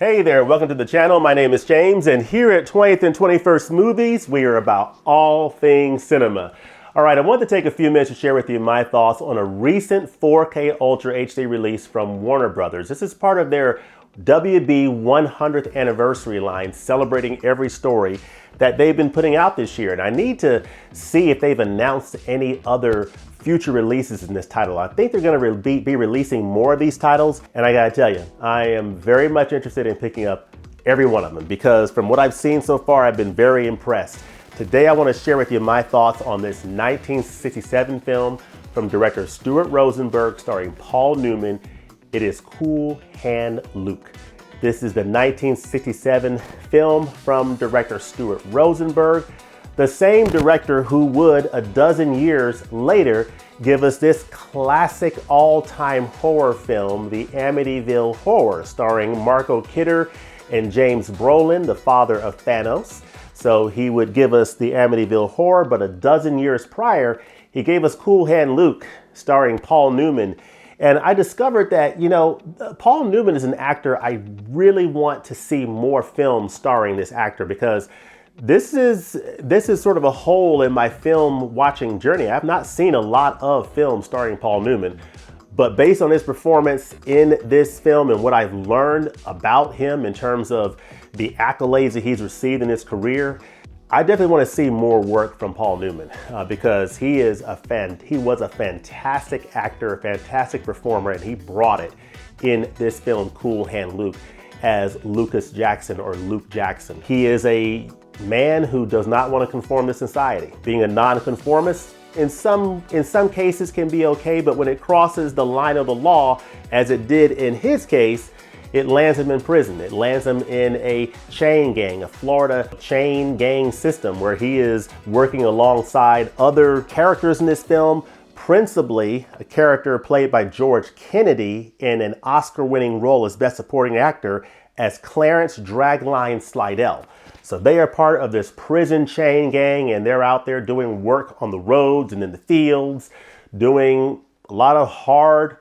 Hey there, welcome to the channel. My name is James, and here at 20th and 21st Movies, we are about all things cinema. All right, I want to take a few minutes to share with you my thoughts on a recent 4K Ultra HD release from Warner Brothers. This is part of their WB 100th anniversary line, celebrating every story that they've been putting out this year. And I need to see if they've announced any other future releases in this title. I think they're going to be releasing more of these titles, and I gotta tell you, I am very much interested in picking up every one of them because from what I've seen so far, I've been very impressed. Today I want to share with you my thoughts on this 1967 film from director Stuart Rosenberg starring Paul Newman. It is Cool Hand Luke. This is the 1967 film from director Stuart Rosenberg, the same director who would, a dozen years later, give us this classic all-time horror film, The Amityville Horror, starring Marco Kidder and James Brolin, the father of Thanos. So he would give us The Amityville Horror, but a dozen years prior, he gave us Cool Hand Luke, starring Paul Newman. And I discovered that, Paul Newman is an actor I really want to see more films starring this actor because this is sort of a hole in my film watching journey. I've not seen a lot of films starring Paul Newman, but based on his performance in this film and what I've learned about him in terms of the accolades that he's received in his career, I definitely want to see more work from Paul Newman because he was a fantastic actor, a fantastic performer, and he brought it in this film, Cool Hand Luke, as Lucas Jackson or Luke Jackson. He is a man who does not want to conform to society. Being a nonconformist in some cases can be okay, but when it crosses the line of the law, as it did in his case, it lands him in prison. It lands him in a chain gang, a Florida chain gang system where he is working alongside other characters in this film, principally a character played by George Kennedy in an Oscar-winning role as Best Supporting Actor as Clarence Dragline Slidell. So they are part of this prison chain gang and they're out there doing work on the roads and in the fields, doing a lot of hard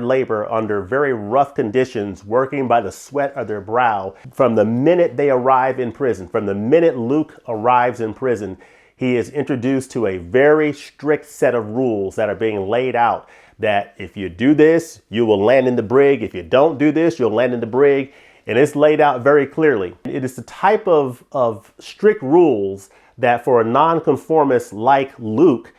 labor under very rough conditions, working by the sweat of their brow. From the minute they arrive in prison, from the minute Luke arrives in prison, he is introduced to a very strict set of rules that are being laid out that if you do this, you will land in the brig. If you don't do this, you'll land in the brig. And it's laid out very clearly. It is the type of strict rules that for a nonconformist like Luke,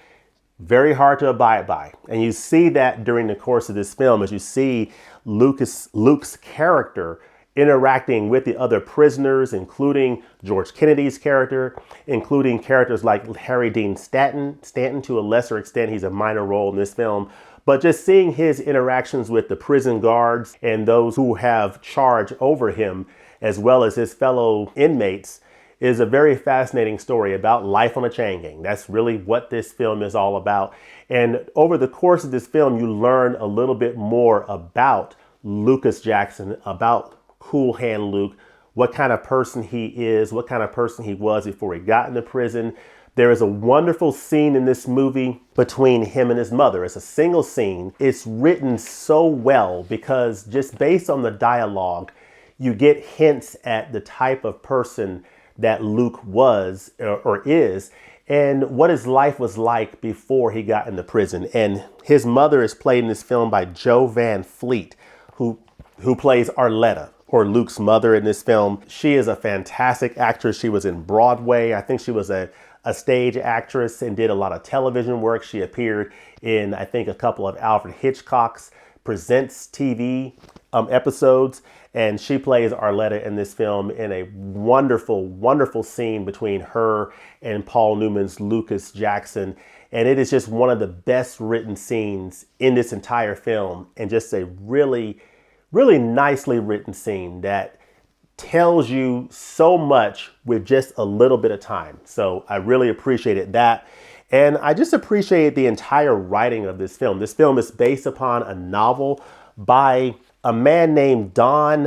very hard to abide by. And you see that during the course of this film as you see Luke's character interacting with the other prisoners, including George Kennedy's character, including characters like Harry Dean Stanton to a lesser extent. He's a minor role in this film. But just seeing his interactions with the prison guards and those who have charge over him, as well as his fellow inmates, is a very fascinating story about life on a chain gang. That's really what this film is all about. And over the course of this film, you learn a little bit more about Lucas Jackson, about Cool Hand Luke, what kind of person he is, what kind of person he was before he got into prison. There is a wonderful scene in this movie between him and his mother. It's a single scene. It's written so well because just based on the dialogue, you get hints at the type of person that Luke was or is and what his life was like before he got into prison. And his mother is played in this film by Jo Van Fleet, who plays Arletta, or Luke's mother in this film. She is a fantastic actress. She was in Broadway. I think she was a stage actress and did a lot of television work. She appeared in, I think, a couple of Alfred Hitchcock's Presents TV episodes. And she plays Arletta in this film in a wonderful, wonderful scene between her and Paul Newman's Lucas Jackson. And it is just one of the best written scenes in this entire film. And just a really, really nicely written scene that tells you so much with just a little bit of time. So I really appreciated that. And I just appreciated the entire writing of this film. This film is based upon a novel by a man named Don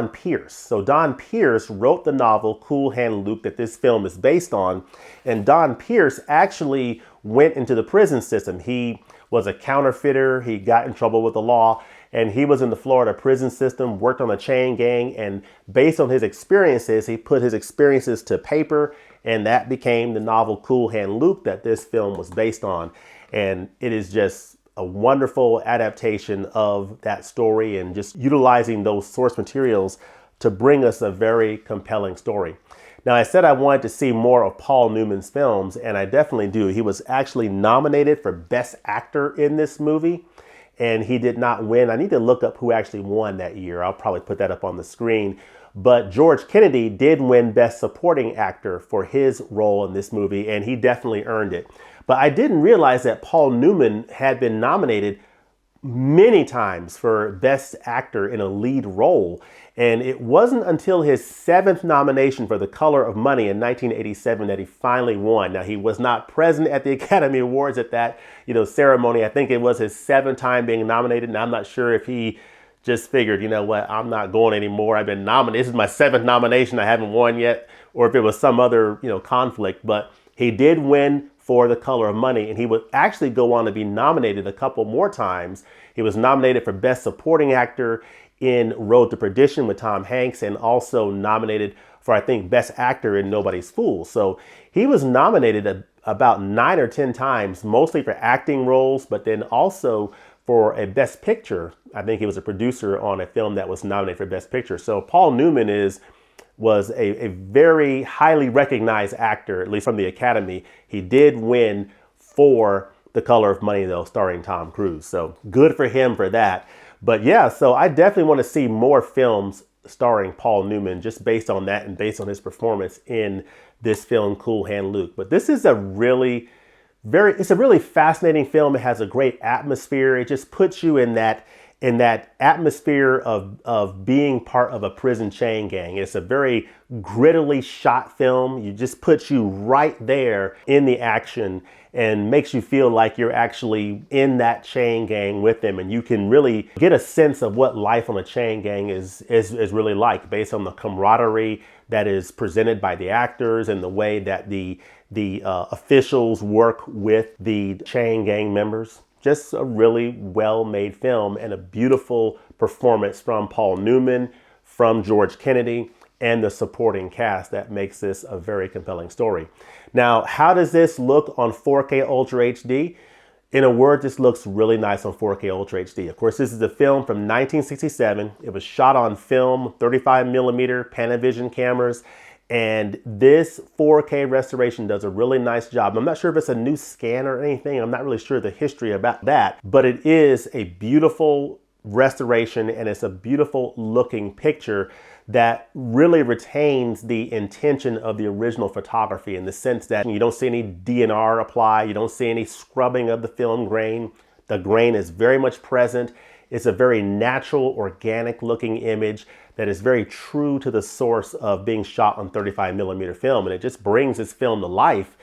Pierce. So Don Pierce wrote the novel Cool Hand Luke that this film is based on. And Don Pierce actually went into the prison system. He was a counterfeiter. He got in trouble with the law. And he was in the Florida prison system, worked on a chain gang, and based on his experiences, he put his experiences to paper, and that became the novel Cool Hand Luke that this film was based on. And it is just a wonderful adaptation of that story and just utilizing those source materials to bring us a very compelling story. Now, I said I wanted to see more of Paul Newman's films, and I definitely do. He was actually nominated for Best Actor in this movie, and he did not win. I need to look up who actually won that year. I'll probably put that up on the screen. But George Kennedy did win Best Supporting Actor for his role in this movie, and he definitely earned it. But I didn't realize that Paul Newman had been nominated many times for Best Actor in a lead role. And it wasn't until his 7th nomination for The Color of Money in 1987 that he finally won. Now, he was not present at the Academy Awards at that, ceremony. I think it was his 7th time being nominated. And I'm not sure if he just figured, you know what, I'm not going anymore. I've been nominated. This is my 7th nomination. I haven't won yet. Or if it was some other, conflict. But he did win for The Color of Money, and he would actually go on to be nominated a couple more times. He was nominated for Best Supporting Actor in Road to Perdition with Tom Hanks, and also nominated for, I think, Best Actor in Nobody's Fool. So he was nominated about 9 or 10 times, mostly for acting roles, but then also for a Best Picture. I think he was a producer on a film that was nominated for Best Picture. So Paul Newman was a very highly recognized actor, at least from the Academy. He did win for The Color of Money, though, starring Tom Cruise. So good for him for that. But yeah, so I definitely want to see more films starring Paul Newman, just based on that and based on his performance in this film, Cool Hand Luke. But this is it's a really fascinating film. It has a great atmosphere. It just puts you in that atmosphere of being part of a prison chain gang. It's a very grittily shot film. It just puts you right there in the action and makes you feel like you're actually in that chain gang with them. And you can really get a sense of what life on a chain gang is really like, based on the camaraderie that is presented by the actors and the way that the officials work with the chain gang members. Just a really well-made film and a beautiful performance from Paul Newman, from George Kennedy, and the supporting cast that makes this a very compelling story. Now, how does this look on 4K Ultra HD? In a word, this looks really nice on 4K Ultra HD. Of course, this is a film from 1967. It was shot on film, 35 millimeter Panavision cameras. And this 4K restoration does a really nice job. I'm not sure if it's a new scan or anything. I'm not really sure the history about that, but it is a beautiful restoration, and it's a beautiful looking picture that really retains the intention of the original photography, in the sense that you don't see any DNR apply. You don't see any scrubbing of the film grain. The grain is very much present. It's a very natural, organic looking image that is very true to the source of being shot on 35 millimeter film. And it just brings this film to life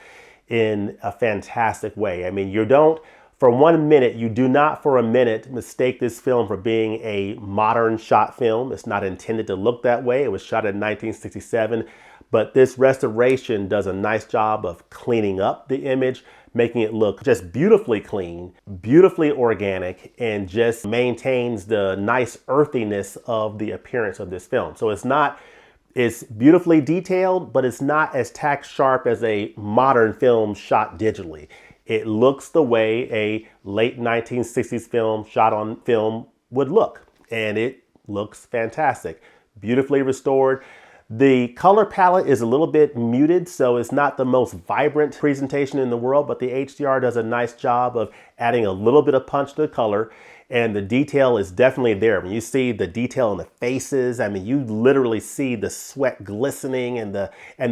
in a fantastic way. I mean, you do not for a minute mistake this film for being a modern shot film. It's not intended to look that way. It was shot in 1967, but this restoration does a nice job of cleaning up the image, making it look just beautifully clean, beautifully organic, and just maintains the nice earthiness of the appearance of this film. So it's beautifully detailed, but it's not as tack sharp as a modern film shot digitally. It looks the way a late 1960s film shot on film would look, and it looks fantastic, beautifully restored. The color palette is a little bit muted, so it's not the most vibrant presentation in the world, but the HDR does a nice job of adding a little bit of punch to the color, and the detail is definitely there. When you see the detail in the faces, I mean, you literally see the sweat glistening and the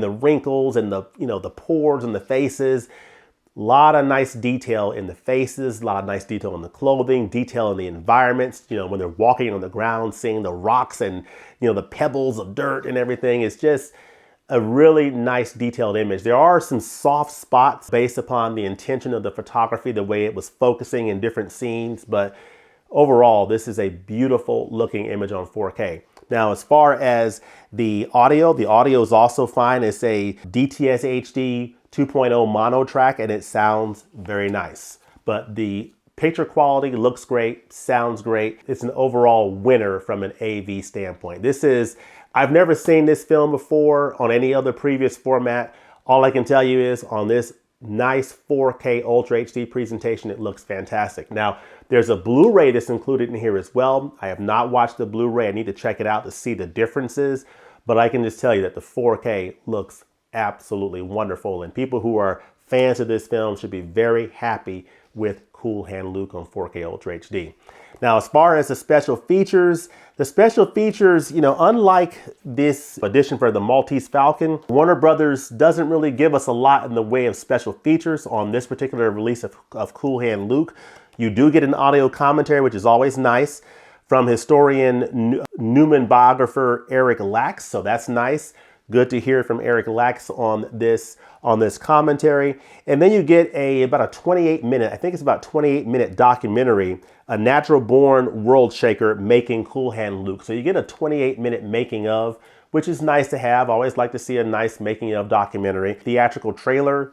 wrinkles and the pores in the faces. A lot of nice detail in the faces, a lot of nice detail in the clothing, detail in the environments, when they're walking on the ground, seeing the rocks and, the pebbles of dirt and everything. It's just a really nice detailed image. There are some soft spots based upon the intention of the photography, the way it was focusing in different scenes, but overall, this is a beautiful looking image on 4K. Now, as far as the audio is also fine. It's a DTS HD 2.0 mono track, and it sounds very nice. But the Picture quality looks great, sounds great. It's an overall winner from an AV standpoint. I've never seen this film before on any other previous format. All I can tell you is on this nice 4K Ultra HD presentation, it looks fantastic. Now, there's a Blu-ray that's included in here as well. I have not watched the Blu-ray. I need to check it out to see the differences, but I can just tell you that the 4K looks absolutely wonderful, and people who are fans of this film should be very happy with Cool Hand Luke on 4K Ultra HD. Now, as far as the special features, unlike this edition for the Maltese Falcon, Warner Brothers doesn't really give us a lot in the way of special features on this particular release of Cool Hand Luke. You do get an audio commentary, which is always nice, from historian Newman biographer Eric Lax, so that's nice. Good to hear from Eric Lax on this commentary. And then you get about a 28-minute documentary, A Natural Born World Shaker Making Cool Hand Luke. So you get a 28-minute making of, which is nice to have. I always like to see a nice making of documentary. Theatrical trailer,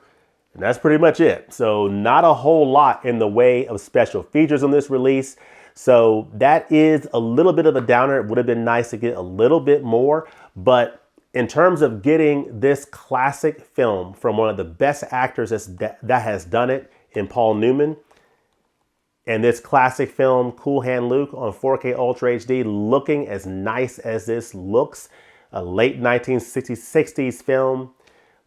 and that's pretty much it. So not a whole lot in the way of special features on this release. So that is a little bit of a downer. It would have been nice to get a little bit more, but in terms of getting this classic film from one of the best actors that has done it in Paul Newman, and this classic film, Cool Hand Luke on 4K Ultra HD, looking as nice as this looks, a late 1960s film,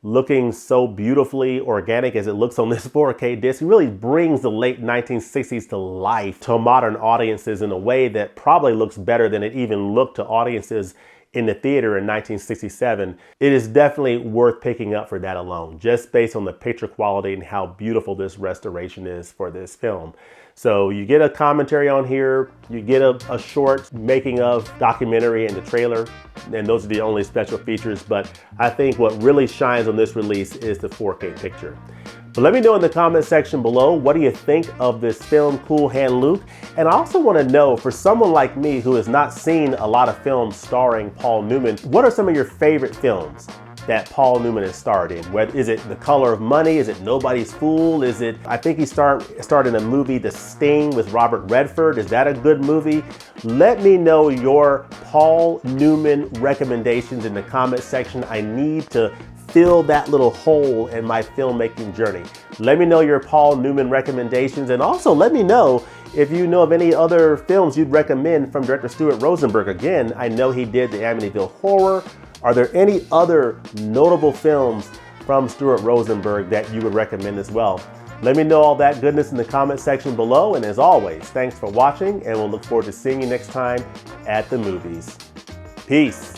looking so beautifully organic as it looks on this 4K disc. It really brings the late 1960s to life to modern audiences in a way that probably looks better than it even looked to audiences in the theater in 1967. It is definitely worth picking up for that alone, just based on the picture quality and how beautiful this restoration is for this film. So you get a commentary on here, you get a short making of documentary and the trailer, and those are the only special features. But I think what really shines on this release is the 4K picture. But let me know in the comment section below, what do you think of this film, Cool Hand Luke? And I also want to know, for someone like me who has not seen a lot of films starring Paul Newman, what are some of your favorite films that Paul Newman has starred in? Is it The Color of Money? Is it Nobody's Fool? I think he starred in a movie, The Sting, with Robert Redford. Is that a good movie? Let me know your Paul Newman recommendations in the comment section. I need to fill that little hole in my filmmaking journey. Let me know your Paul Newman recommendations, and also let me know if you know of any other films you'd recommend from director Stuart Rosenberg. Again, I know he did the Amityville Horror. Are there any other notable films from Stuart Rosenberg that you would recommend as well? Let me know all that goodness in the comment section below, and as always, thanks for watching, and we'll look forward to seeing you next time at the movies. Peace.